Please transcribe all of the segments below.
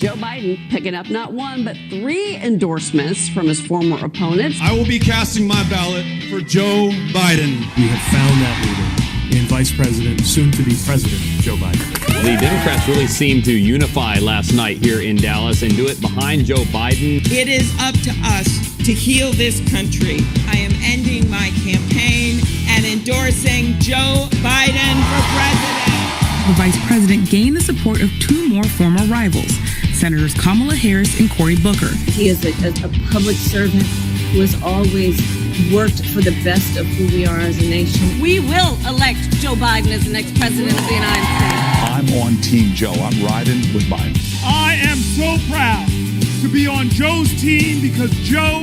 Joe Biden picking up not one, but 3 endorsements from his former opponents. I will be casting my ballot for Joe Biden. We have found that leader in Vice President, soon to be President, Joe Biden. The Democrats really seemed to unify last night here in Dallas and do it behind Joe Biden. It is up to us to heal this country. I am ending my campaign and endorsing Joe Biden for president. The vice president gained the support of 2 more former rivals, Senators Kamala Harris and Cory Booker. He is a public servant who has always worked for the best of who we are as a nation. We will elect Joe Biden as the next president of the United States. I'm on Team Joe. I'm riding with Biden. I am so proud to be on Joe's team because Joe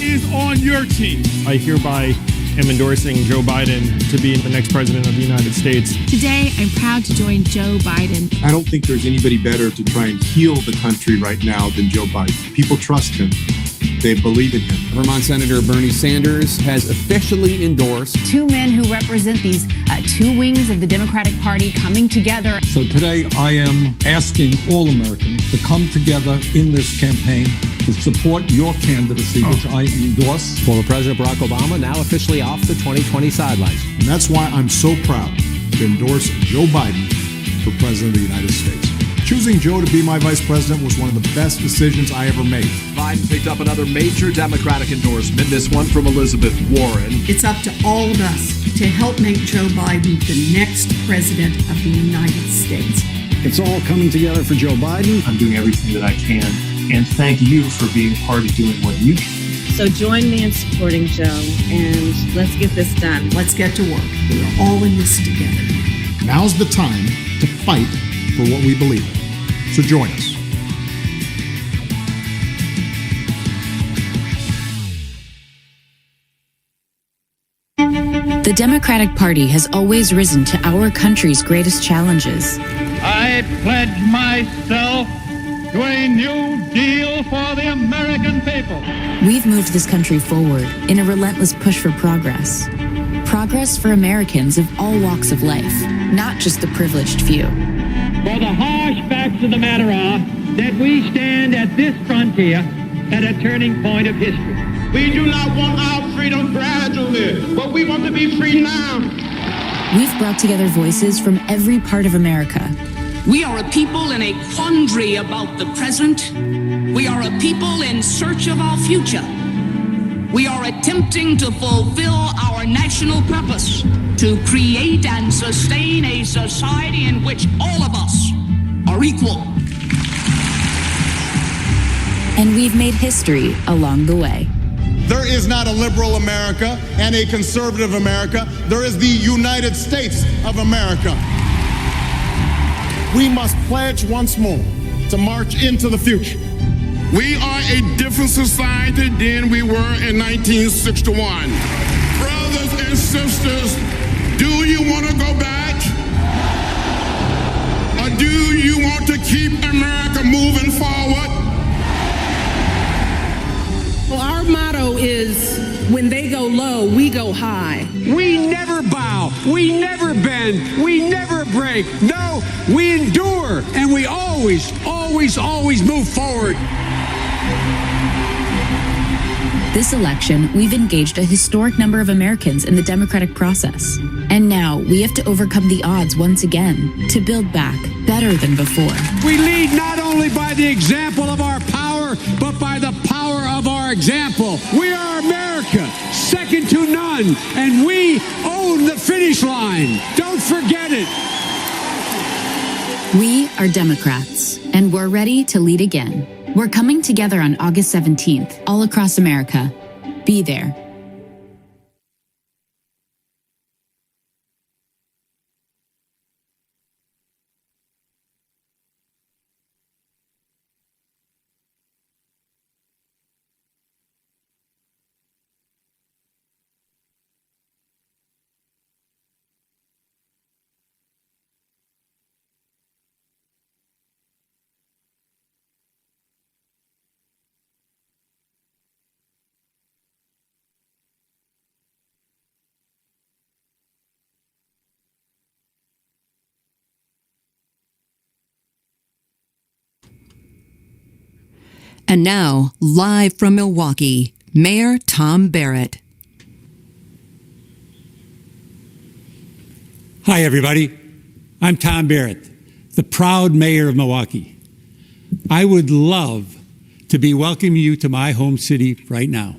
is on your team. I hereby am endorsing Joe Biden to be the next president of the United States. Today, I'm proud to join Joe Biden. I don't think there's anybody better to try and heal the country right now than Joe Biden. People trust him. They believe in him. Vermont Senator Bernie Sanders has officially endorsed 2 men who represent these 2 wings of the Democratic Party coming together. So today I am asking all Americans to come together in this campaign to support your candidacy, which I endorse. Former President Barack Obama now officially off the 2020 sidelines. And that's why I'm so proud to endorse Joe Biden for President of the United States. Choosing Joe to be my vice president was one of the best decisions I ever made. Biden picked up another major Democratic endorsement, this one from Elizabeth Warren. It's up to all of us to help make Joe Biden the next president of the United States. It's all coming together for Joe Biden. I'm doing everything that I can, and thank you for being part of doing what you do. So join me in supporting Joe, and let's get this done. Let's get to work. We're all in this together. Now's the time to fight for what we believe in. So join us. The Democratic Party has always risen to our country's greatest challenges. I pledge myself to a new deal for the American people. We've moved this country forward in a relentless push for progress. Progress for Americans of all walks of life, not just the privileged few. For the harsh facts of the matter are that we stand at this frontier at a turning point of history. We do not want our freedom gradually, but we want to be free now. We've brought together voices from every part of America. We are a people in a quandary about the present. We are a people in search of our future. We are attempting to fulfill our national purpose to create and sustain a society in which all of us are equal. And we've made history along the way. There is not a liberal America and a conservative America. There is the United States of America. We must pledge once more to march into the future. We are a different society than we were in 1961. Brothers and sisters, do you want to go back? Or do you want to keep America moving forward? Well, our motto is, when they go low, we go high. We never bow, we never bend, we never break. No, we endure, and we always move forward. This election, we've engaged a historic number of Americans in the democratic process. And now we have to overcome the odds once again to build back better than before. We lead not only by the example of our power, but by the power of our example. We are America, second to none, and we own the finish line. Don't forget it. We are Democrats, and we're ready to lead again. We're coming together on August 17th, all across America. Be there. And now, live from Milwaukee, Mayor Tom Barrett. Hi, everybody. I'm Tom Barrett, the proud mayor of Milwaukee. I would love to be welcoming you to my home city right now.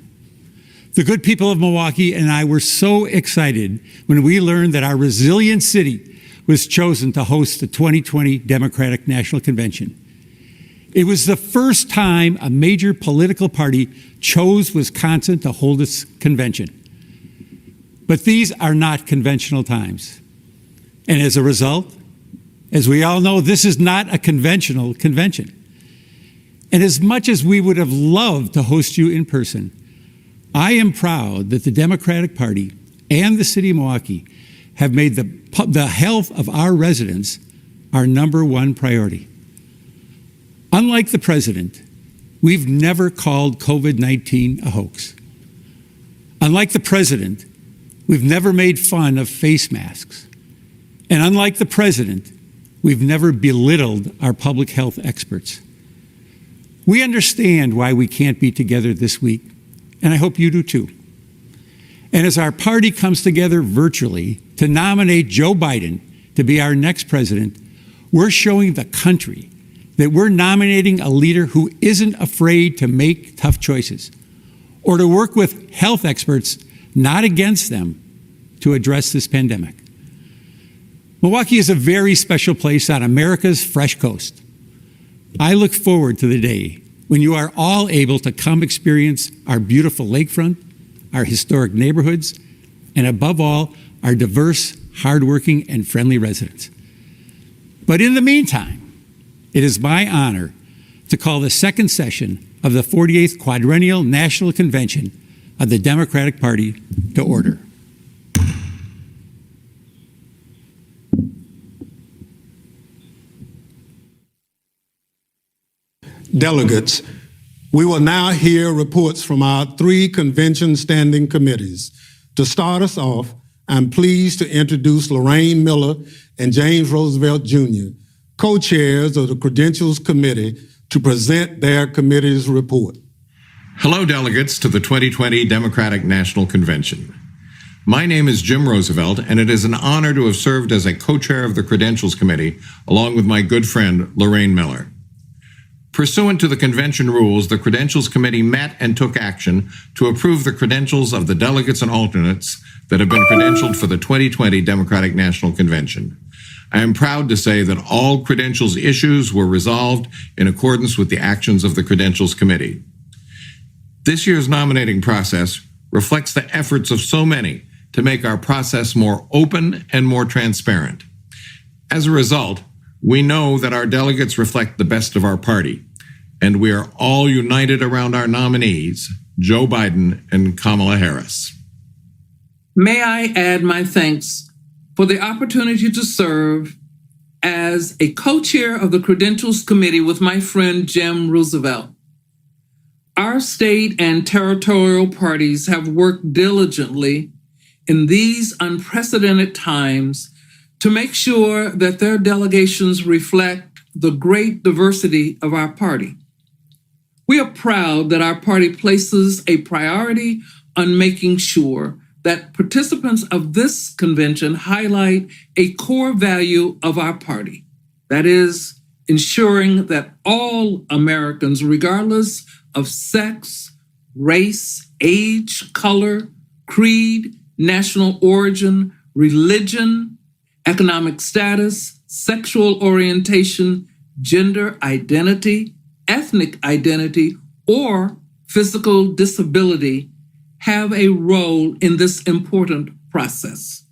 The good people of Milwaukee and I were so excited when we learned that our resilient city was chosen to host the 2020 Democratic National Convention. It was the first time a major political party chose Wisconsin to hold its convention. But these are not conventional times. And as a result, as we all know, this is not a conventional convention. And as much as we would have loved to host you in person, I am proud that the Democratic Party and the city of Milwaukee have made the health of our residents our number one priority. Unlike the president, we've never called COVID-19 a hoax. Unlike the president, we've never made fun of face masks. And unlike the president, we've never belittled our public health experts. We understand why we can't be together this week, and I hope you do too. And as our party comes together virtually to nominate Joe Biden to be our next president, we're showing the country that we're nominating a leader who isn't afraid to make tough choices or to work with health experts, not against them, to address this pandemic. Milwaukee is a very special place on America's fresh coast. I look forward to the day when you are all able to come experience our beautiful lakefront, our historic neighborhoods, and above all, our diverse, hardworking, and friendly residents. But in the meantime, it is my honor to call the second session of the 48th Quadrennial National Convention of the Democratic Party to order. Delegates, we will now hear reports from our three convention standing committees. To start us off, I'm pleased to introduce Lorraine Miller and James Roosevelt Jr., co-chairs of the Credentials Committee, to present their committee's report. Hello, delegates to the 2020 Democratic National Convention. My name is Jim Roosevelt, and it is an honor to have served as a co-chair of the Credentials Committee, along with my good friend, Lorraine Miller. Pursuant to the convention rules, the Credentials Committee met and took action to approve the credentials of the delegates and alternates that have been credentialed for the 2020 Democratic National Convention. I am proud to say that all credentials issues were resolved in accordance with the actions of the Credentials Committee. This year's nominating process reflects the efforts of so many to make our process more open and more transparent. As a result, we know that our delegates reflect the best of our party, and we are all united around our nominees, Joe Biden and Kamala Harris. May I add my thanks for the opportunity to serve as a co-chair of the Credentials Committee with my friend Jim Roosevelt. Our state and territorial parties have worked diligently in these unprecedented times to make sure that their delegations reflect the great diversity of our party. We are proud that our party places a priority on making sure that participants of this convention highlight a core value of our party. That is, ensuring that all Americans, regardless of sex, race, age, color, creed, national origin, religion, economic status, sexual orientation, gender identity, ethnic identity, or physical disability, have a role in this important process.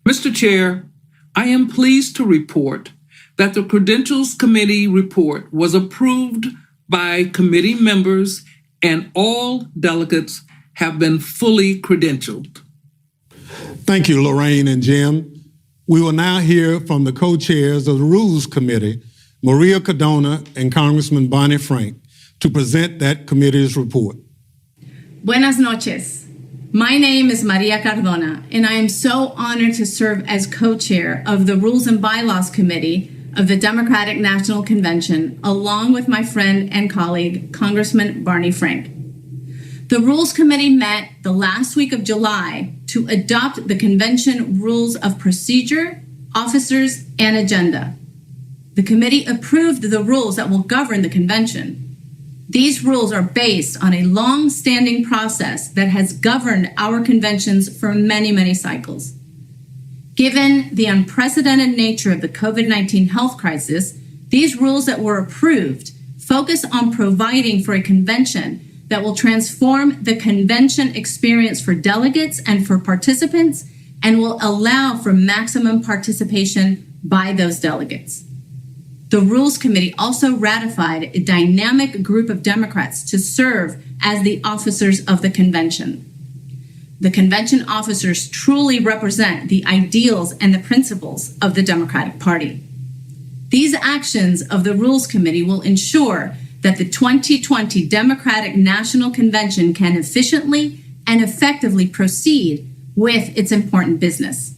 Mr. Chair, I am pleased to report that the Credentials Committee report was approved by committee members and all delegates have been fully credentialed. Thank you, Lorraine and Jim. We will now hear from the co-chairs of the Rules Committee, Maria Cardona and Congressman Bonnie Frank, to present that committee's report. Buenas noches. My name is Maria Cardona, and I am so honored to serve as co-chair of the Rules and Bylaws Committee of the Democratic National Convention, along with my friend and colleague, Congressman Barney Frank. The Rules Committee met the last week of July to adopt the convention rules of procedure, officers, and agenda. The committee approved the rules that will govern the convention. These rules are based on a long-standing process that has governed our conventions for many, many cycles. Given the unprecedented nature of the COVID-19 health crisis, these rules that were approved focus on providing for a convention that will transform the convention experience for delegates and for participants and will allow for maximum participation by those delegates. The Rules Committee also ratified a dynamic group of Democrats to serve as the officers of the convention. The convention officers truly represent the ideals and the principles of the Democratic Party. These actions of the Rules Committee will ensure that the 2020 Democratic National Convention can efficiently and effectively proceed with its important business.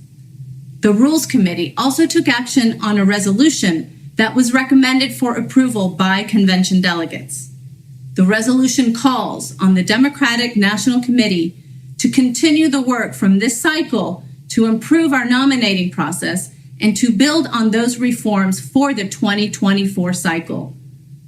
The Rules Committee also took action on a resolution that was recommended for approval by convention delegates. The resolution calls on the Democratic National Committee to continue the work from this cycle to improve our nominating process and to build on those reforms for the 2024 cycle.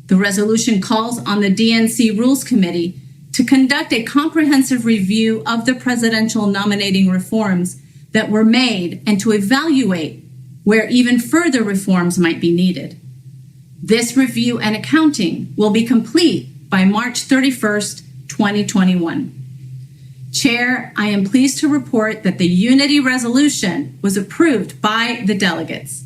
The resolution calls on the DNC Rules Committee to conduct a comprehensive review of the presidential nominating reforms that were made and to evaluate where even further reforms might be needed. This review and accounting will be complete by March 31st, 2021. Chair, I am pleased to report that the unity resolution was approved by the delegates.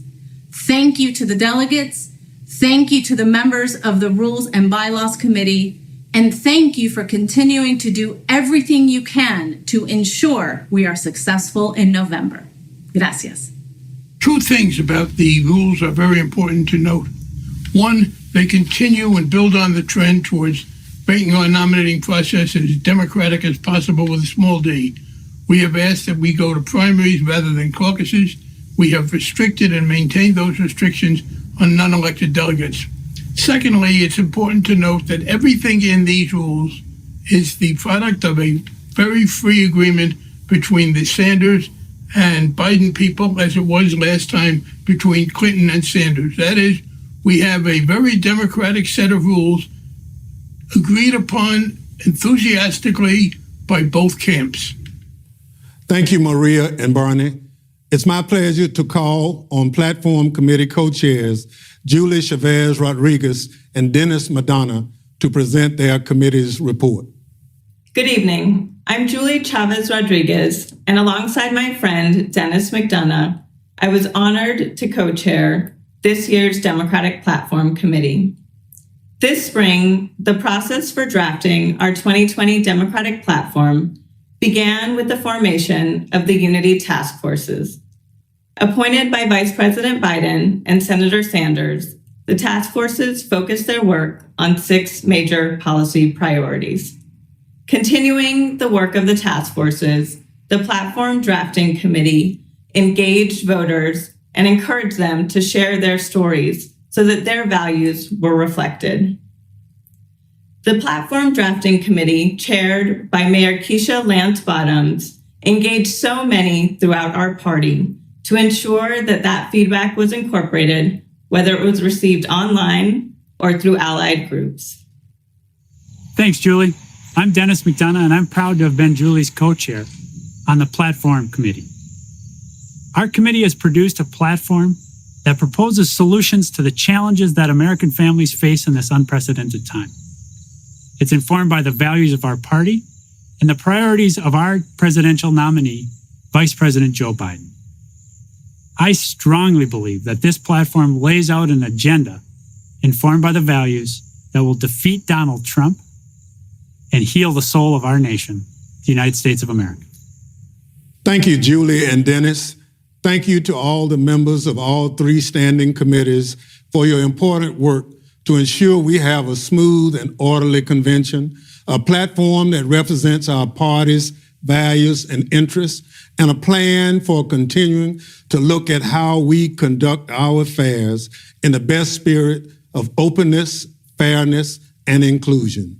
Thank you to the delegates. Thank you to the members of the Rules and Bylaws Committee, and thank you for continuing to do everything you can to ensure we are successful in November. Gracias. Two things about the rules are very important to note. One, they continue and build on the trend towards making our nominating process as democratic as possible with a small d. We have asked that we go to primaries rather than caucuses. We have restricted and maintained those restrictions on non-elected delegates. Secondly, it's important to note that everything in these rules is the product of a very free agreement between the Sanders and Biden people, as it was last time between Clinton and Sanders. That is, we have a very democratic set of rules agreed upon enthusiastically by both camps. Thank you, Maria and Barney. It's my pleasure to call on Platform Committee co-chairs Julie Chavez Rodriguez and Dennis Madonna to present their committee's report. Good evening. I'm Julie Chavez Rodriguez, and alongside my friend Dennis McDonough, I was honored to co-chair this year's Democratic Platform Committee. This spring, the process for drafting our 2020 Democratic Platform began with the formation of the Unity Task Forces. Appointed by Vice President Biden and Senator Sanders, the task forces focused their work on 6 major policy priorities. Continuing the work of the task forces, the Platform Drafting Committee engaged voters and encouraged them to share their stories so that their values were reflected. The Platform Drafting Committee, chaired by Mayor Keisha Lance Bottoms, engaged so many throughout our party to ensure that that feedback was incorporated, whether it was received online or through allied groups. Thanks, Julie. I'm Dennis McDonough, and I'm proud to have been Julie's co-chair on the Platform Committee. Our committee has produced a platform that proposes solutions to the challenges that American families face in this unprecedented time. It's informed by the values of our party and the priorities of our presidential nominee, Vice President Joe Biden. I strongly believe that this platform lays out an agenda informed by the values that will defeat Donald Trump and heal the soul of our nation, the United States of America. Thank you, Julie and Dennis. Thank you to all the members of all 3 standing committees for your important work to ensure we have a smooth and orderly convention, a platform that represents our party's values, and interests, and a plan for continuing to look at how we conduct our affairs in the best spirit of openness, fairness, and inclusion.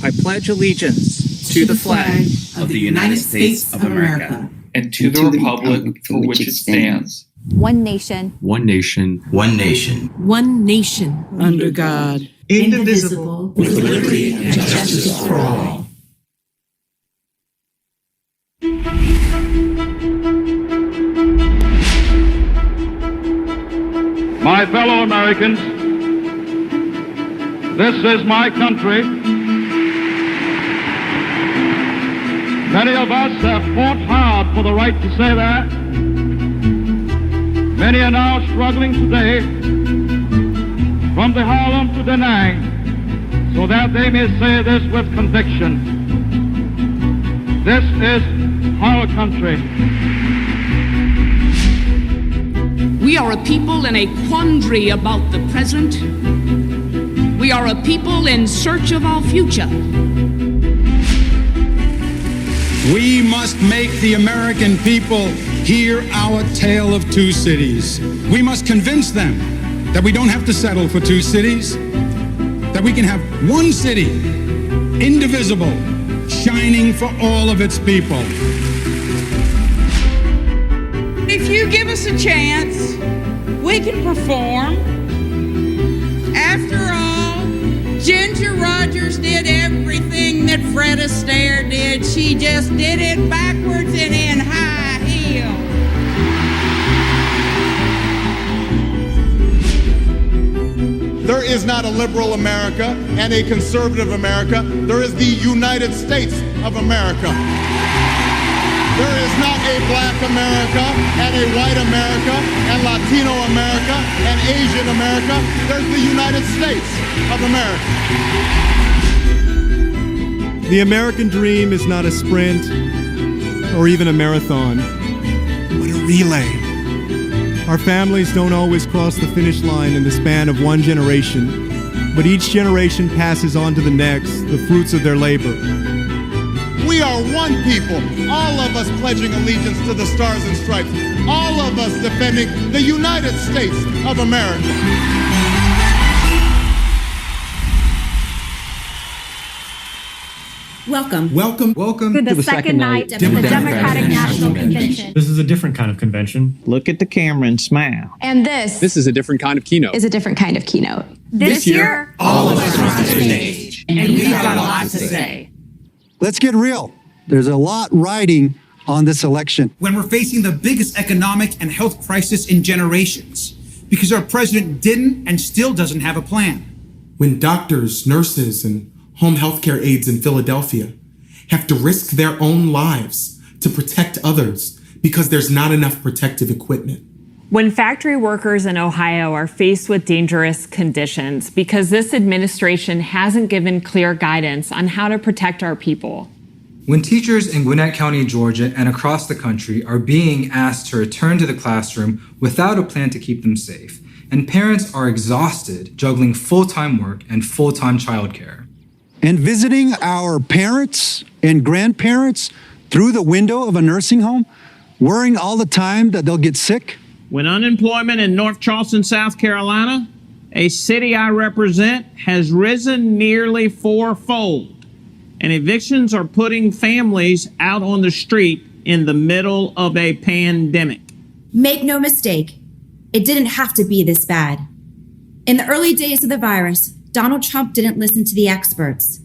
I pledge allegiance to the flag of the United States of America and to the republic for which it stands, one nation, one nation, one nation, one nation, under God, indivisible, with liberty and justice for all. My fellow Americans, this is my country. Many of us have fought hard for the right to say that. Many are now struggling today from the Harlem to Da Nang so that they may say this with conviction. This is our country. We are a people in a quandary about the present. We are a people in search of our future. We must make the American people hear our tale of two cities. We must convince them that we don't have to settle for two cities, that we can have one city, indivisible, shining for all of its people. If you give us a chance, we can perform. After all, Ginger Rogers did everything that Fred Astaire did. She just did it backwards and in high heels. There is not a liberal America and a conservative America. There is the United States of America. There is not a black America and a white America and Latino America and Asian America. There's the United States of America. The American dream is not a sprint or even a marathon, but a relay. Our families don't always cross the finish line in the span of one generation, but each generation passes on to the next the fruits of their labor. We are one people, all of us pledging allegiance to the Stars and Stripes, all of us defending the United States of America. Welcome. Welcome to the second night of the Democratic National Convention. This is a different kind of convention. Look at the camera and smile. And this This is a different kind of keynote. is a different kind of keynote. This year, all of us are on stage, and we've got a lot to say. Let's get real. There's a lot riding on this election. When we're facing the biggest economic and health crisis in generations, because our president didn't and still doesn't have a plan. When doctors, nurses, and home health care aides in Philadelphia have to risk their own lives to protect others because there's not enough protective equipment. When factory workers in Ohio are faced with dangerous conditions because this administration hasn't given clear guidance on how to protect our people. When teachers in Gwinnett County, Georgia, and across the country are being asked to return to the classroom without a plan to keep them safe, and parents are exhausted juggling full-time work and full-time childcare. And visiting our parents and grandparents through the window of a nursing home, worrying all the time that they'll get sick? When unemployment in North Charleston, South Carolina, a city I represent, has risen nearly fourfold, and evictions are putting families out on the street in the middle of a pandemic. Make no mistake, it didn't have to be this bad. In the early days of the virus, Donald Trump didn't listen to the experts.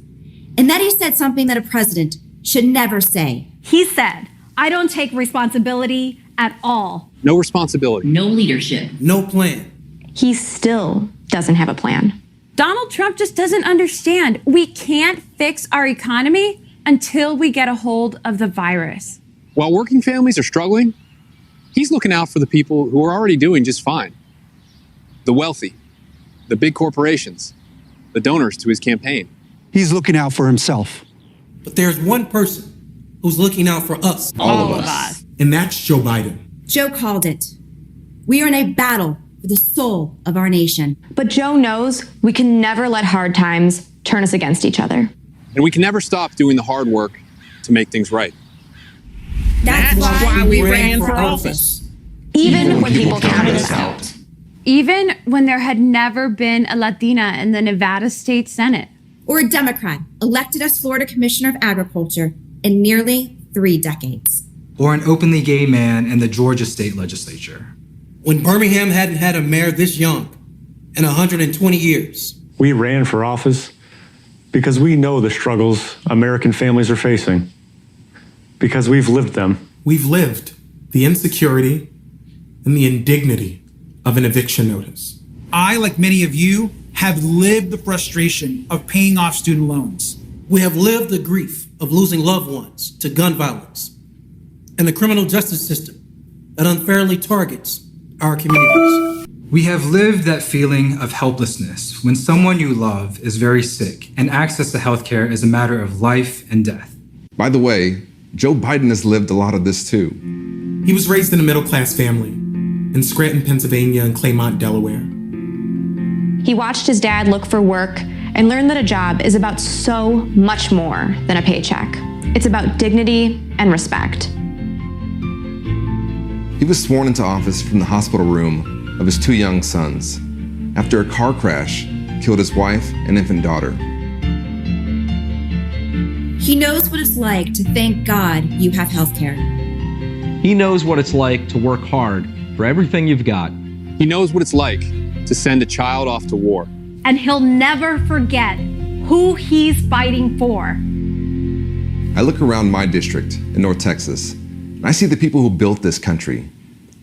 And then he said something that a president should never say. He said, I don't take responsibility at all. No responsibility. No leadership. No plan. He still doesn't have a plan. Donald Trump just doesn't understand. We can't fix our economy until we get a hold of the virus. While working families are struggling, he's looking out for the people who are already doing just fine. The wealthy, the big corporations, the donors to his campaign. He's looking out for himself. But there's one person who's looking out for us. All of us. And that's Joe Biden. Joe called it. We are in a battle for the soul of our nation. But Joe knows we can never let hard times turn us against each other. And we can never stop doing the hard work to make things right. That's why we ran for office. Even when people counted us out. Even when there had never been a Latina in the Nevada State Senate. Or a Democrat elected as Florida Commissioner of Agriculture in nearly 3 decades. Or an openly gay man in the Georgia state legislature. When Birmingham hadn't had a mayor this young in 120 years. We ran for office because we know the struggles American families are facing. Because we've lived them. We've lived the insecurity and the indignity of an eviction notice. I, like many of you, have lived the frustration of paying off student loans. We have lived the grief of losing loved ones to gun violence and the criminal justice system that unfairly targets our communities. We have lived that feeling of helplessness when someone you love is very sick and access to healthcare is a matter of life and death. By the way, Joe Biden has lived a lot of this too. He was raised in a middle-class family in Scranton, Pennsylvania and Claymont, Delaware. He watched his dad look for work and learned that a job is about so much more than a paycheck. It's about dignity and respect. He was sworn into office from the hospital room of his 2 young sons after a car crash killed his wife and infant daughter. He knows what it's like to thank God you have health care. He knows what it's like to work hard for everything you've got. He knows what it's like to send a child off to war. And he'll never forget who he's fighting for. I look around my district in North Texas, and I see the people who built this country.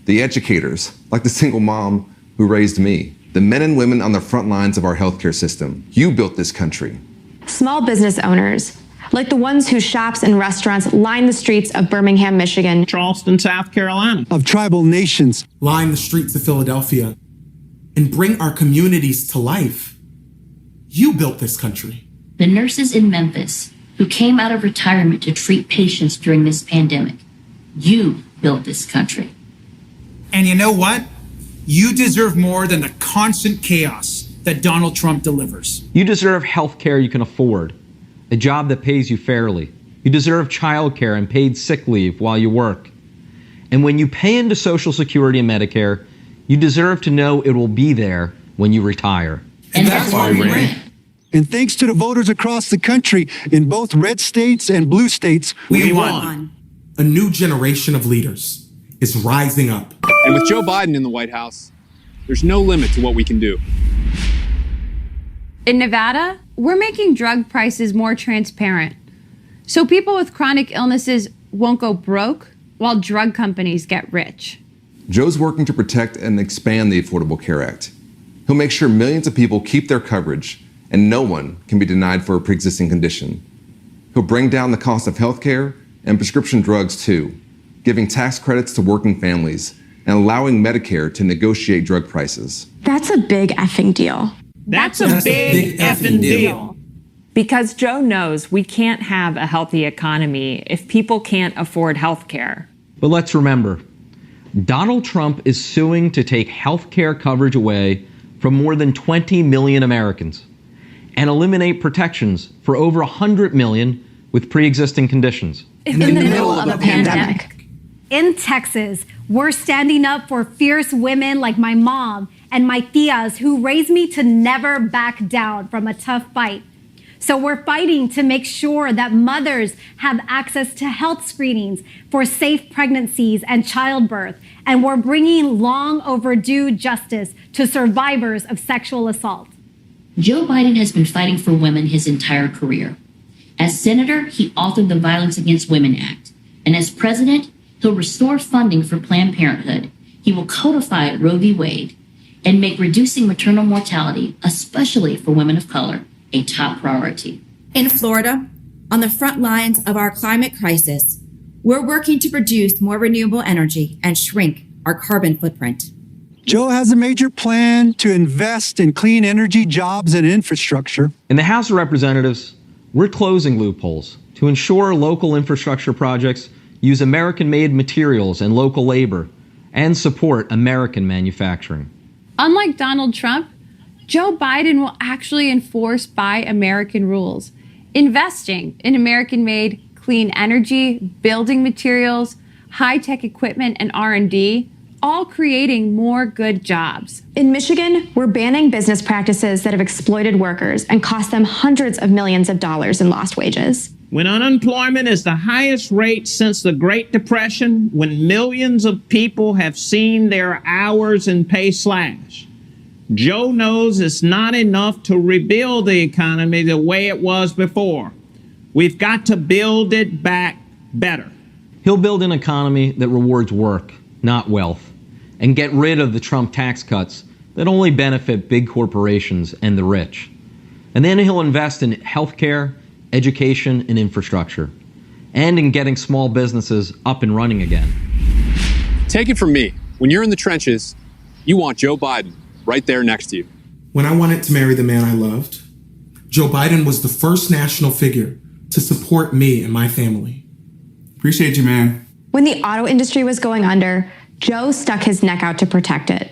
The educators, like the single mom who raised me. The men and women on the front lines of our healthcare system. You built this country. Small business owners, like the ones whose shops and restaurants line the streets of Birmingham, Michigan, Charleston, South Carolina, of tribal nations, line the streets of Philadelphia, and bring our communities to life. You built this country. The nurses in Memphis who came out of retirement to treat patients during this pandemic. You built this country. And you know what? You deserve more than the constant chaos that Donald Trump delivers. You deserve health care you can afford, a job that pays you fairly. You deserve childcare and paid sick leave while you work. And when you pay into Social Security and Medicare, you deserve to know it will be there when you retire. And that's why we ran. And thanks to the voters across the country in both red states and blue states, we won. A new generation of leaders is rising up. And with Joe Biden in the White House, there's no limit to what we can do. In Nevada, we're making drug prices more transparent, so people with chronic illnesses won't go broke while drug companies get rich. Joe's working to protect and expand the Affordable Care Act. He'll make sure millions of people keep their coverage and no one can be denied for a pre-existing condition. He'll bring down the cost of health care and prescription drugs too, giving tax credits to working families and allowing Medicare to negotiate drug prices. That's a big effing deal. That's a big effing deal. Because Joe knows we can't have a healthy economy if people can't afford health care. But let's remember, Donald Trump is suing to take health care coverage away from more than 20 million Americans and eliminate protections for over 100 million with pre-existing conditions. In the middle of a pandemic. In Texas, we're standing up for fierce women like my mom and my tias who raised me to never back down from a tough fight. So we're fighting to make sure that mothers have access to health screenings for safe pregnancies and childbirth. And we're bringing long overdue justice to survivors of sexual assault. Joe Biden has been fighting for women his entire career. As senator, he authored the Violence Against Women Act. And as president, he'll restore funding for Planned Parenthood. He will codify Roe v. Wade and make reducing maternal mortality, especially for women of color, a top priority. In Florida, on the front lines of our climate crisis, we're working to produce more renewable energy and shrink our carbon footprint. Joe has a major plan to invest in clean energy, jobs, and infrastructure. In the House of Representatives, we're closing loopholes to ensure local infrastructure projects use American-made materials and local labor and support American manufacturing. Unlike Donald Trump, Joe Biden will actually enforce Buy American rules, investing in American-made clean energy, building materials, high-tech equipment, and R&D, all creating more good jobs. In Michigan, we're banning business practices that have exploited workers and cost them hundreds of millions of dollars in lost wages. When unemployment is the highest rate since the Great Depression, when millions of people have seen their hours and pay slash, Joe knows it's not enough to rebuild the economy the way it was before. We've got to build it back better. He'll build an economy that rewards work, not wealth, and get rid of the Trump tax cuts that only benefit big corporations and the rich. And then he'll invest in healthcare, education, and infrastructure, and in getting small businesses up and running again. Take it from me. When you're in the trenches, you want Joe Biden right there next to you. When I wanted to marry the man I loved, Joe Biden was the first national figure to support me and my family. Appreciate you, man. When the auto industry was going under, Joe stuck his neck out to protect it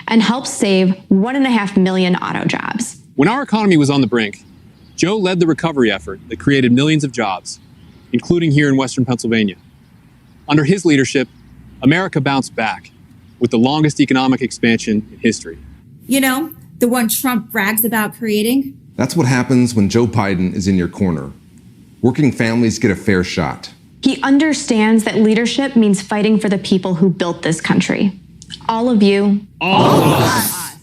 and helped save 1.5 million auto jobs. When our economy was on the brink, Joe led the recovery effort that created millions of jobs, including here in Western Pennsylvania. Under his leadership, America bounced back with the longest economic expansion in history. You know, the one Trump brags about creating? That's what happens when Joe Biden is in your corner. Working families get a fair shot. He understands that leadership means fighting for the people who built this country. All of you. All of us.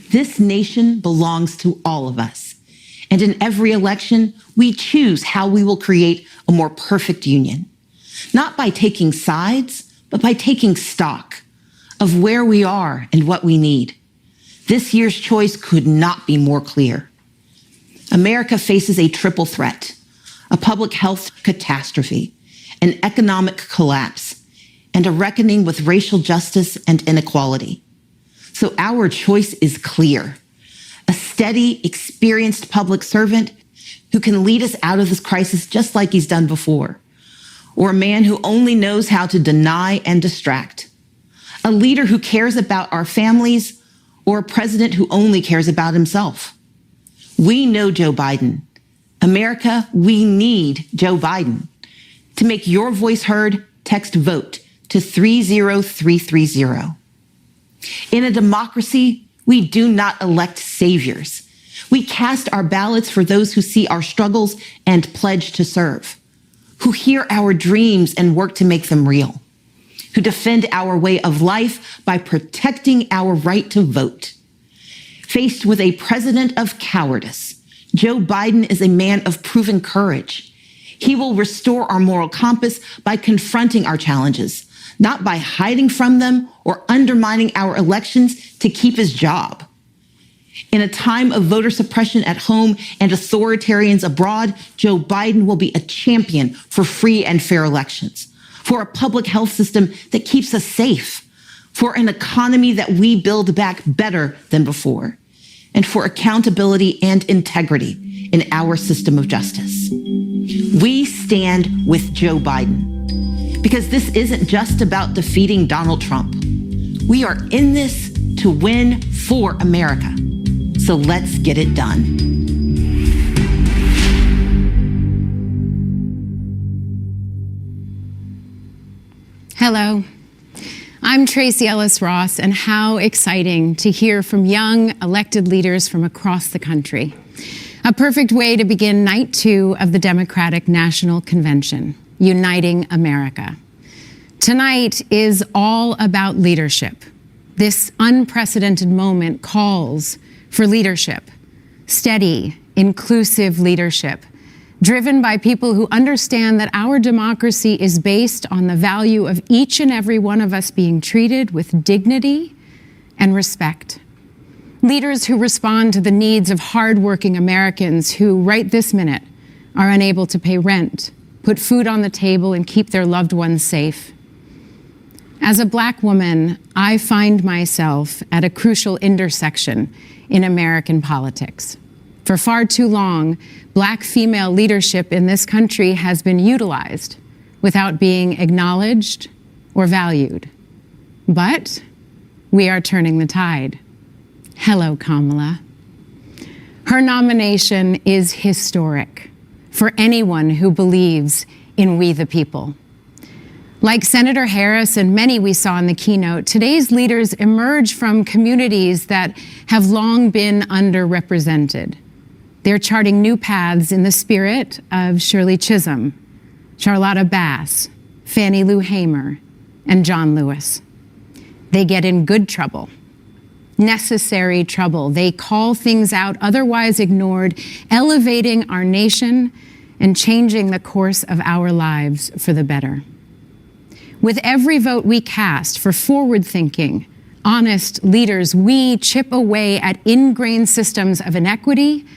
This nation belongs to all of us. And in every election, we choose how we will create a more perfect union. Not by taking sides, but by taking stock of where we are and what we need. This year's choice could not be more clear. America faces a triple threat: a public health catastrophe, an economic collapse, and a reckoning with racial justice and inequality. So our choice is clear: a steady, experienced public servant who can lead us out of this crisis just like he's done before, or a man who only knows how to deny and distract, a leader who cares about our families, or a president who only cares about himself. We know Joe Biden. America, we need Joe Biden. To make your voice heard, text VOTE to 30330. In a democracy, we do not elect saviors. We cast our ballots for those who see our struggles and pledge to serve, who hear our dreams and work to make them real, who defend our way of life by protecting our right to vote. Faced with a president of cowardice, Joe Biden is a man of proven courage. He will restore our moral compass by confronting our challenges, not by hiding from them or undermining our elections to keep his job. In a time of voter suppression at home and authoritarians abroad, Joe Biden will be a champion for free and fair elections, for a public health system that keeps us safe, for an economy that we build back better than before, and for accountability and integrity in our system of justice. We stand with Joe Biden because this isn't just about defeating Donald Trump. We are in this to win for America. So let's get it done. Tracy Ellis Ross, and how exciting to hear from young elected leaders from across the country. A perfect way to begin night 2 of the Democratic National Convention, Uniting America. Tonight is all about leadership. This unprecedented moment calls for leadership, steady, inclusive leadership, driven by people who understand that our democracy is based on the value of each and every one of us being treated with dignity and respect. Leaders who respond to the needs of hardworking Americans who, right this minute, are unable to pay rent, put food on the table, and keep their loved ones safe. As a Black woman, I find myself at a crucial intersection in American politics. For far too long, Black female leadership in this country has been utilized without being acknowledged or valued. But we are turning the tide. Hello, Kamala. Her nomination is historic for anyone who believes in we the people. Like Senator Harris and many we saw in the keynote, today's leaders emerge from communities that have long been underrepresented. They're charting new paths in the spirit of Shirley Chisholm, Charlotta Bass, Fannie Lou Hamer, and John Lewis. They get in good trouble, necessary trouble. They call things out otherwise ignored, elevating our nation and changing the course of our lives for the better. With every vote we cast for forward-thinking, honest leaders, we chip away at ingrained systems of inequity,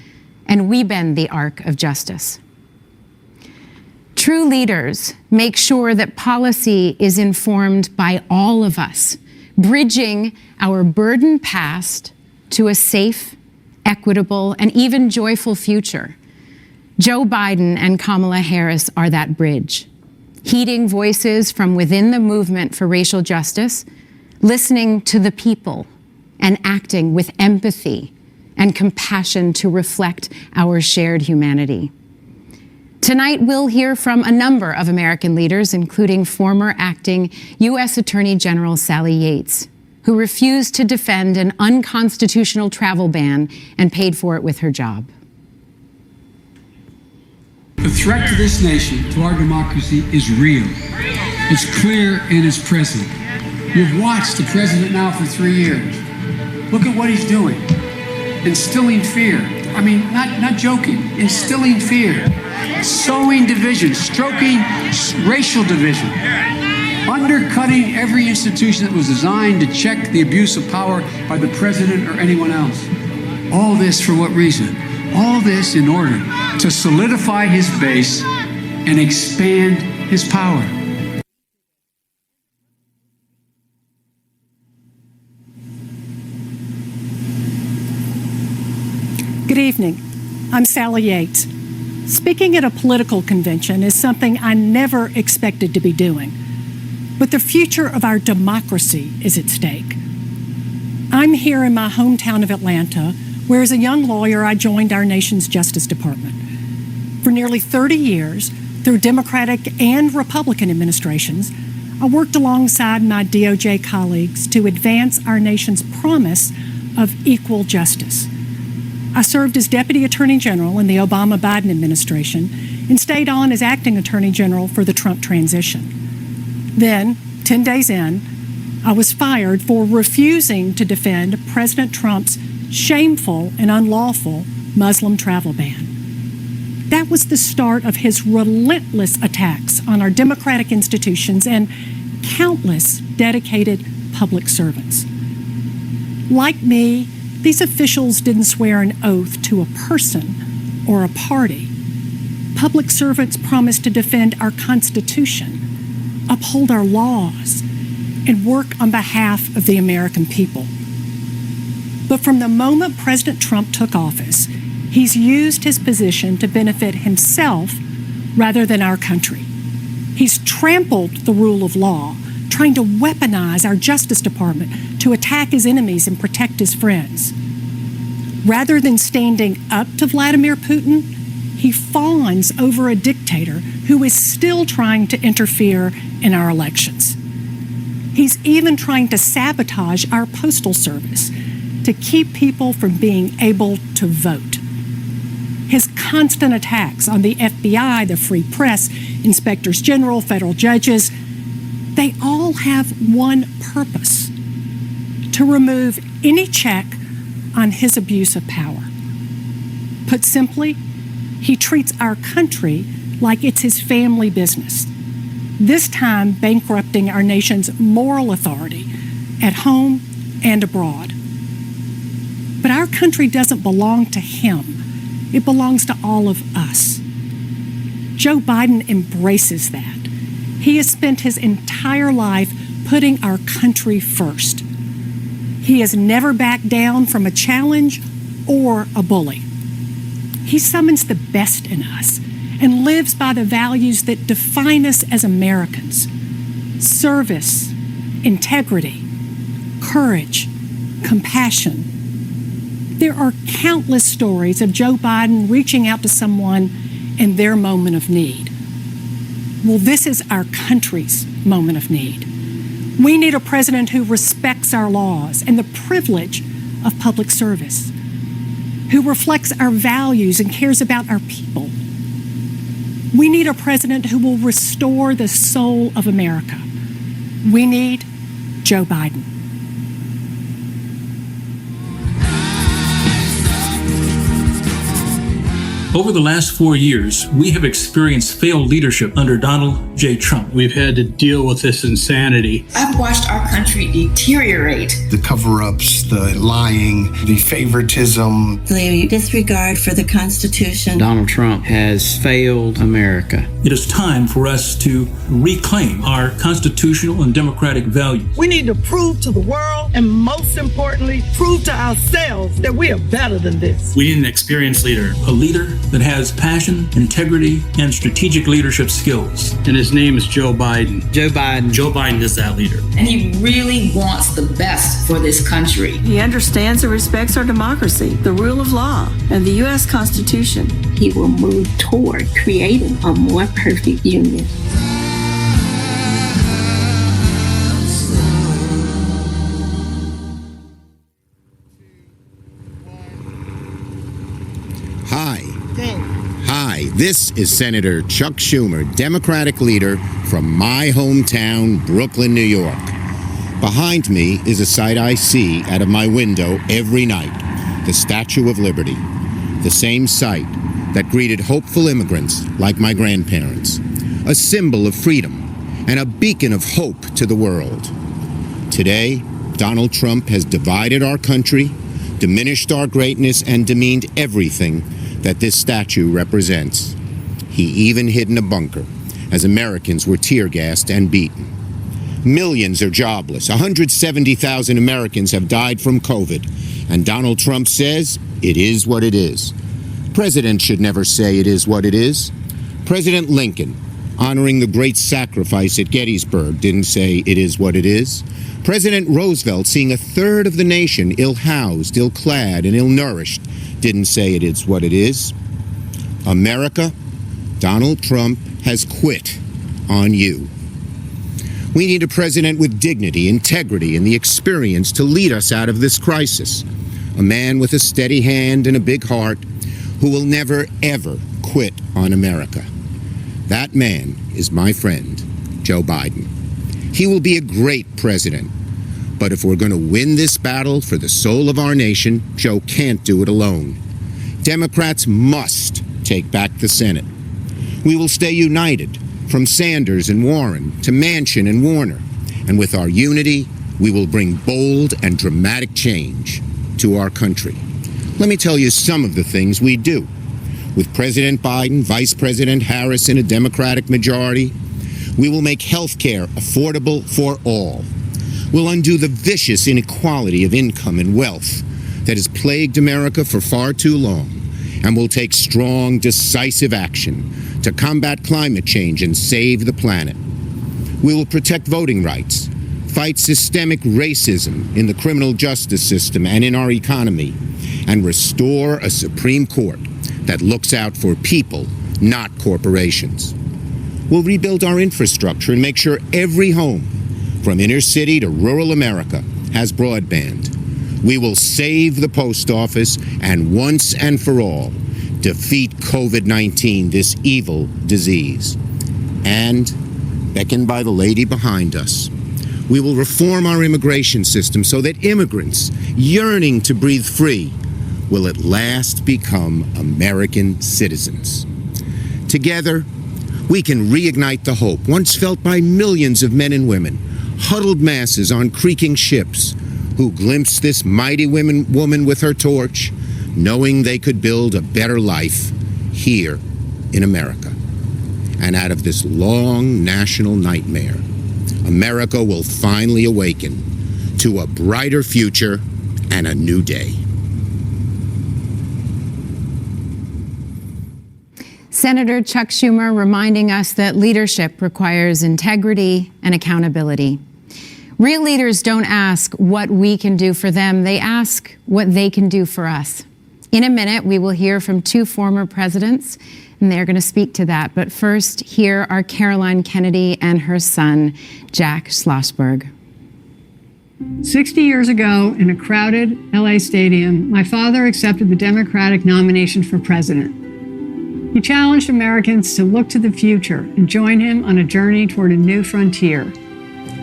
and we bend the arc of justice. True leaders make sure that policy is informed by all of us, bridging our burdened past to a safe, equitable, and even joyful future. Joe Biden and Kamala Harris are that bridge, heeding voices from within the movement for racial justice, listening to the people, and acting with empathy and compassion to reflect our shared humanity. Tonight, we'll hear from a number of American leaders, including former acting U.S. Attorney General Sally Yates, who refused to defend an unconstitutional travel ban and paid for it with her job. The threat to this nation, to our democracy, is real. It's clear and it's present. You've watched the president now for 3 years. Look at what he's doing. Instilling fear. I mean, not joking. Instilling fear. Sowing division. Stroking racial division. Undercutting every institution that was designed to check the abuse of power by the president or anyone else. All this for what reason? All this in order to solidify his base and expand his power. Good evening. I'm Sally Yates. Speaking at a political convention is something I never expected to be doing. But the future of our democracy is at stake. I'm here in my hometown of Atlanta, where as a young lawyer, I joined our nation's Justice Department. For nearly 30 years, through Democratic and Republican administrations, I worked alongside my DOJ colleagues to advance our nation's promise of equal justice. I served as Deputy Attorney General in the Obama-Biden administration and stayed on as Acting Attorney General for the Trump transition. Then, 10 days in, I was fired for refusing to defend President Trump's shameful and unlawful Muslim travel ban. That was the start of his relentless attacks on our democratic institutions and countless dedicated public servants. Like me, these officials didn't swear an oath to a person or a party. Public servants promised to defend our Constitution, uphold our laws, and work on behalf of the American people. But from the moment President Trump took office, he's used his position to benefit himself rather than our country. He's trampled the rule of law, trying to weaponize our Justice Department to attack his enemies and protect his friends. Rather than standing up to Vladimir Putin, he fawns over a dictator who is still trying to interfere in our elections. He's even trying to sabotage our postal service to keep people from being able to vote. His constant attacks on the FBI, the free press, inspectors general, federal judges, they all have one purpose: to remove any check on his abuse of power. Put simply, he treats our country like it's his family business, this time bankrupting our nation's moral authority at home and abroad. But our country doesn't belong to him. It belongs to all of us. Joe Biden embraces that. He has spent his entire life putting our country first. He has never backed down from a challenge or a bully. He summons the best in us and lives by the values that define us as Americans: service, integrity, courage, compassion. There are countless stories of Joe Biden reaching out to someone in their moment of need. Well, this is our country's moment of need. We need a president who respects our laws and the privilege of public service, who reflects our values and cares about our people. We need a president who will restore the soul of America. We need Joe Biden. Over the last 4 years, we have experienced failed leadership under Donald J. Trump. We've had to deal with this insanity. I've watched our country deteriorate. The cover-ups, the lying, the favoritism. The disregard for the Constitution. Donald Trump has failed America. It is time for us to reclaim our constitutional and democratic values. We need to prove to the world, and most importantly, prove to ourselves that we are better than this. We need an experienced leader. A leader that has passion, integrity, and strategic leadership skills. And his name is Joe Biden. Joe Biden. Joe Biden is that leader. And he really wants the best for this country. He understands and respects our democracy, the rule of law, and the U.S. Constitution. He will move toward creating a more perfect union. Hi, this is Senator Chuck Schumer, Democratic leader from my hometown, Brooklyn, New York. Behind me is a sight I see out of my window every night, the Statue of Liberty, the same sight that greeted hopeful immigrants like my grandparents, a symbol of freedom and a beacon of hope to the world. Today, Donald Trump has divided our country, diminished our greatness, and demeaned everything that this statue represents. He even hid in a bunker as Americans were tear-gassed and beaten. Millions are jobless. 170,000 Americans have died from COVID. And Donald Trump says it is what it is. Presidents should never say it is what it is. President Lincoln, honoring the great sacrifice at Gettysburg, didn't say it is what it is. President Roosevelt, seeing a third of the nation ill-housed, ill-clad, and ill-nourished, didn't say it is what it is. America, Donald Trump has quit on you. We need a president with dignity, integrity, and the experience to lead us out of this crisis. A man with a steady hand and a big heart who will never, ever quit on America. That man is my friend, Joe Biden. He will be a great president. But if we're going to win this battle for the soul of our nation, Joe can't do it alone. Democrats must take back the Senate. We will stay united, from Sanders and Warren to Manchin and Warner. And with our unity, we will bring bold and dramatic change to our country. Let me tell you some of the things we do. With President Biden, Vice President Harris, and a Democratic majority, we will make health care affordable for all. We'll undo the vicious inequality of income and wealth that has plagued America for far too long, and we'll take strong, decisive action to combat climate change and save the planet. We will protect voting rights, fight systemic racism in the criminal justice system and in our economy, and restore a Supreme Court that looks out for people, not corporations. We'll rebuild our infrastructure and make sure every home, from inner city to rural America has broadband. We will save the post office and once and for all defeat COVID-19, this evil disease. And, beckoned by the lady behind us, we will reform our immigration system so that immigrants yearning to breathe free will at last become American citizens. Together, we can reignite the hope once felt by millions of men and women, huddled masses on creaking ships, who glimpsed this mighty woman with her torch, knowing they could build a better life here in America. And out of this long national nightmare, America will finally awaken to a brighter future and a new day. Senator Chuck Schumer reminding us that leadership requires integrity and accountability. Real leaders don't ask what we can do for them, they ask what they can do for us. In a minute, we will hear from two former presidents, and they're going to speak to that. But first, here are Caroline Kennedy and her son, Jack Schlossberg. 60 years ago, in a crowded LA stadium, my father accepted the Democratic nomination for president. He challenged Americans to look to the future and join him on a journey toward a new frontier.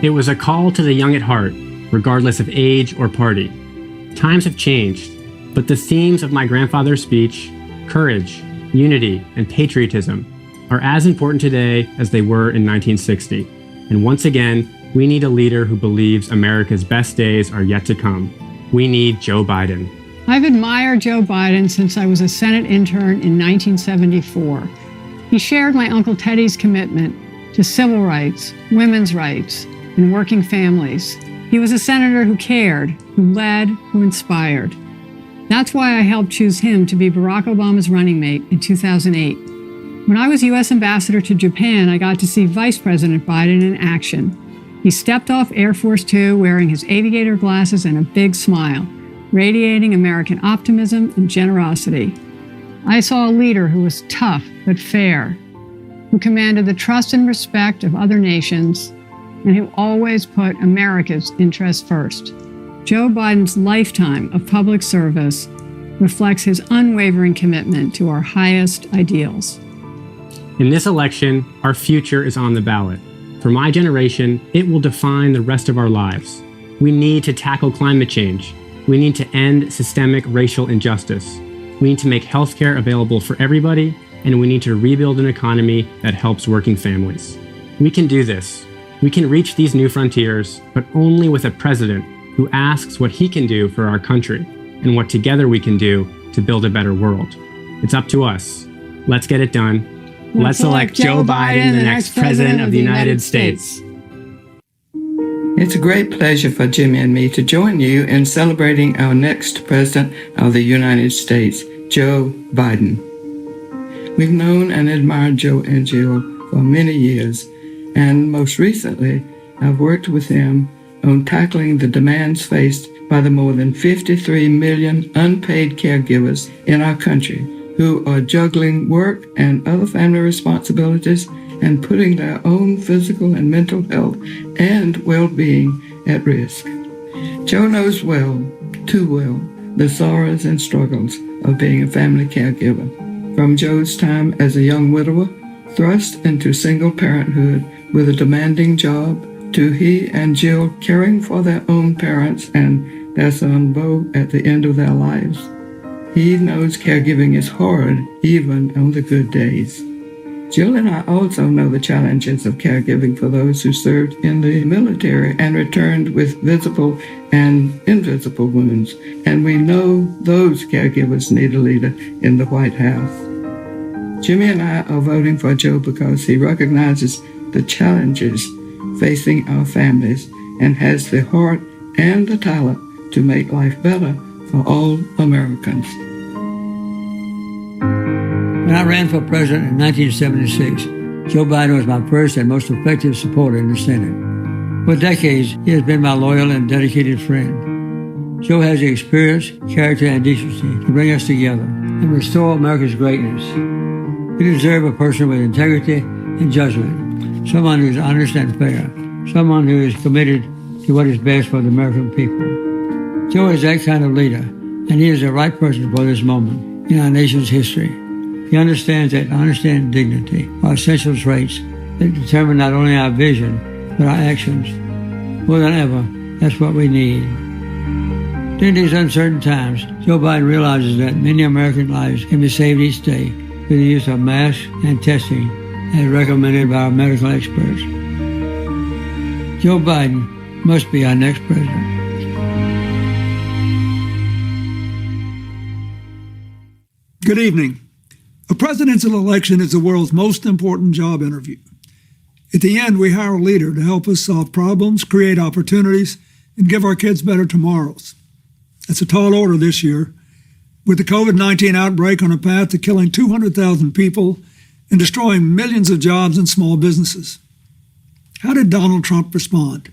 It was a call to the young at heart, regardless of age or party. Times have changed, but the themes of my grandfather's speech, courage, unity, and patriotism, are as important today as they were in 1960. And once again, we need a leader who believes America's best days are yet to come. We need Joe Biden. I've admired Joe Biden since I was a Senate intern in 1974. He shared my Uncle Teddy's commitment to civil rights, women's rights, and working families. He was a senator who cared, who led, who inspired. That's why I helped choose him to be Barack Obama's running mate in 2008. When I was U.S. ambassador to Japan, I got to see Vice President Biden in action. He stepped off Air Force Two wearing his aviator glasses and a big smile, radiating American optimism and generosity. I saw a leader who was tough but fair, who commanded the trust and respect of other nations, and who always put America's interests first. Joe Biden's lifetime of public service reflects his unwavering commitment to our highest ideals. In this election, our future is on the ballot. For my generation, it will define the rest of our lives. We need to tackle climate change. We need to end systemic racial injustice. We need to make healthcare available for everybody, and we need to rebuild an economy that helps working families. We can do this. We can reach these new frontiers, but only with a president who asks what he can do for our country and what together we can do to build a better world. It's up to us. Let's get it done. Let's elect Joe Biden, the next president of the United States. It's a great pleasure for Jimmy and me to join you in celebrating our next president of the United States, Joe Biden. We've known and admired Joe and Jill for many years, and most recently, I've worked with them on tackling the demands faced by the more than 53 million unpaid caregivers in our country who are juggling work and other family responsibilities and putting their own physical and mental health and well-being at risk. Joe knows well, too well, the sorrows and struggles of being a family caregiver. From Joe's time as a young widower, thrust into single parenthood with a demanding job, to he and Jill caring for their own parents and their son Bo at the end of their lives. He knows caregiving is hard, even on the good days. Jill and I also know the challenges of caregiving for those who served in the military and returned with visible and invisible wounds, and we know those caregivers need a leader in the White House. Jimmy and I are voting for Joe because he recognizes the challenges facing our families and has the heart and the talent to make life better for all Americans. When I ran for president in 1976, Joe Biden was my first and most effective supporter in the Senate. For decades, he has been my loyal and dedicated friend. Joe has the experience, character, and decency to bring us together and restore America's greatness. We deserve a person with integrity and judgment, someone who is honest and fair, someone who is committed to what is best for the American people. Joe is that kind of leader, and he is the right person for this moment in our nation's history. He understands that honesty and dignity are essential traits that determine not only our vision, but our actions. More than ever, that's what we need. During these uncertain times, Joe Biden realizes that many American lives can be saved each day through the use of masks and testing as recommended by our medical experts. Joe Biden must be our next president. Good evening. A presidential election is the world's most important job interview. At the end, we hire a leader to help us solve problems, create opportunities, and give our kids better tomorrows. It's a tall order this year, with the COVID-19 outbreak on a path to killing 200,000 people and destroying millions of jobs and small businesses. How did Donald Trump respond?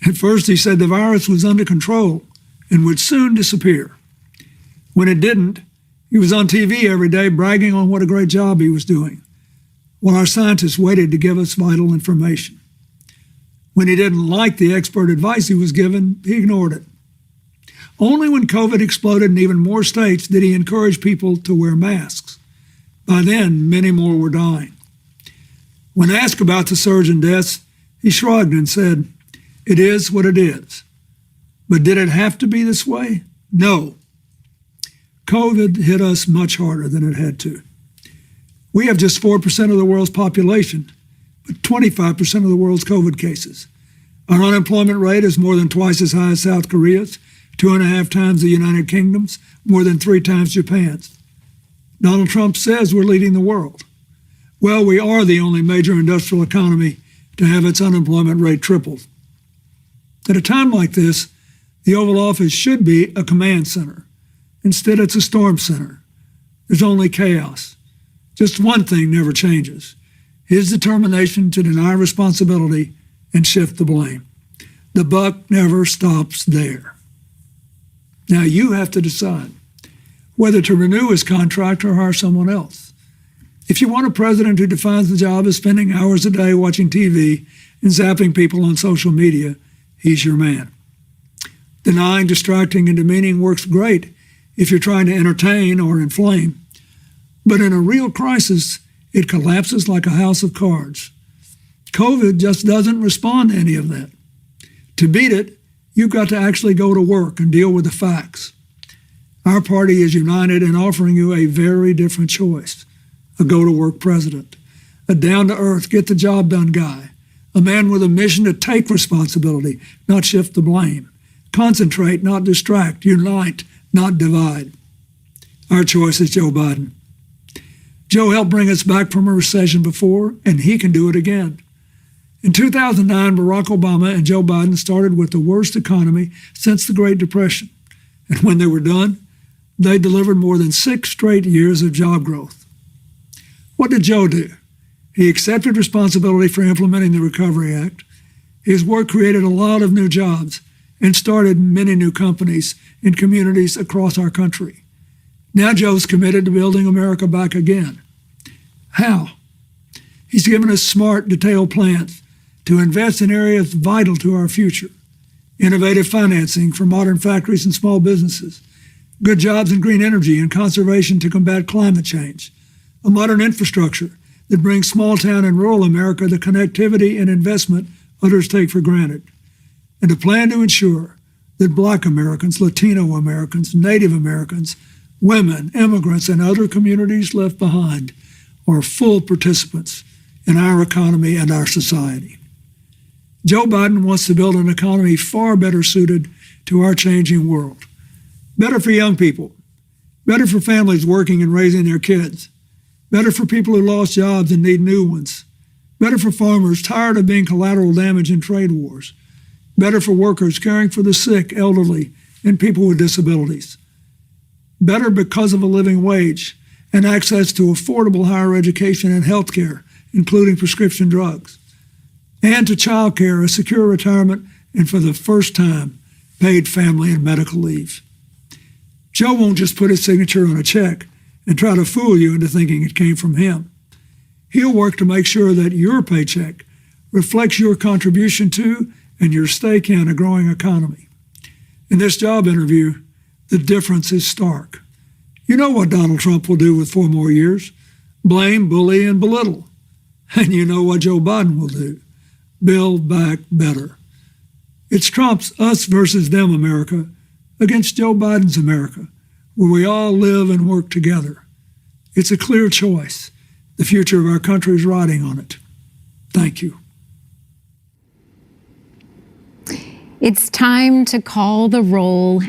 At first, he said the virus was under control and would soon disappear. When it didn't, he was on TV every day bragging on what a great job he was doing, while our scientists waited to give us vital information. When he didn't like the expert advice he was given, he ignored it. Only when COVID exploded in even more states did he encourage people to wear masks. By then, many more were dying. When asked about the surge in deaths, he shrugged and said, "It is what it is." But did it have to be this way? No. COVID hit us much harder than it had to. We have just 4% of the world's population, but 25% of the world's COVID cases. Our unemployment rate is more than twice as high as South Korea's, 2.5 times the United Kingdom's, more than 3 times Japan's. Donald Trump says we're leading the world. Well, we are the only major industrial economy to have its unemployment rate tripled. At a time like this, the Oval Office should be a command center. Instead, it's a storm center. There's only chaos. Just one thing never changes: his determination to deny responsibility and shift the blame. The buck never stops there. Now you have to decide whether to renew his contract or hire someone else. If you want a president who defines the job as spending hours a day watching TV and zapping people on social media, he's your man. Denying, distracting, and demeaning works great if you're trying to entertain or inflame. But in a real crisis, it collapses like a house of cards. COVID just doesn't respond to any of that. To beat it, you've got to actually go to work and deal with the facts. Our party is united in offering you a very different choice: a go-to-work president, a down-to-earth, get-the-job-done guy, a man with a mission to take responsibility, not shift the blame, concentrate, not distract, unite, not divide. Our choice is Joe Biden. Joe helped bring us back from a recession before, and he can do it again. In 2009, Barack Obama and Joe Biden started with the worst economy since the Great Depression. And when they were done, they delivered more than 6 straight years of job growth. What did Joe do? He accepted responsibility for implementing the Recovery Act. His work created a lot of new jobs and started many new companies in communities across our country. Now Joe's committed to building America back again. How? He's given us smart, detailed plans to invest in areas vital to our future: innovative financing for modern factories and small businesses, good jobs in green energy and conservation to combat climate change, a modern infrastructure that brings small town and rural America the connectivity and investment others take for granted, and a plan to ensure that Black Americans, Latino Americans, Native Americans, women, immigrants, and other communities left behind are full participants in our economy and our society. Joe Biden wants to build an economy far better suited to our changing world. Better for young people, better for families working and raising their kids, better for people who lost jobs and need new ones, better for farmers tired of being collateral damage in trade wars, better for workers caring for the sick, elderly, and people with disabilities, better because of a living wage and access to affordable higher education and health care, including prescription drugs, and to child care, a secure retirement, and for the first time, paid family and medical leave. Joe won't just put his signature on a check and try to fool you into thinking it came from him. He'll work to make sure that your paycheck reflects your contribution to and your stake in a growing economy. In this job interview, the difference is stark. You know what Donald Trump will do with 4 more years: blame, bully, and belittle. And you know what Joe Biden will do: build back better. It's Trump's us versus them America against Joe Biden's America, where we all live and work together. It's a clear choice. The future of our country is riding on it. Thank you. It's time to call the roll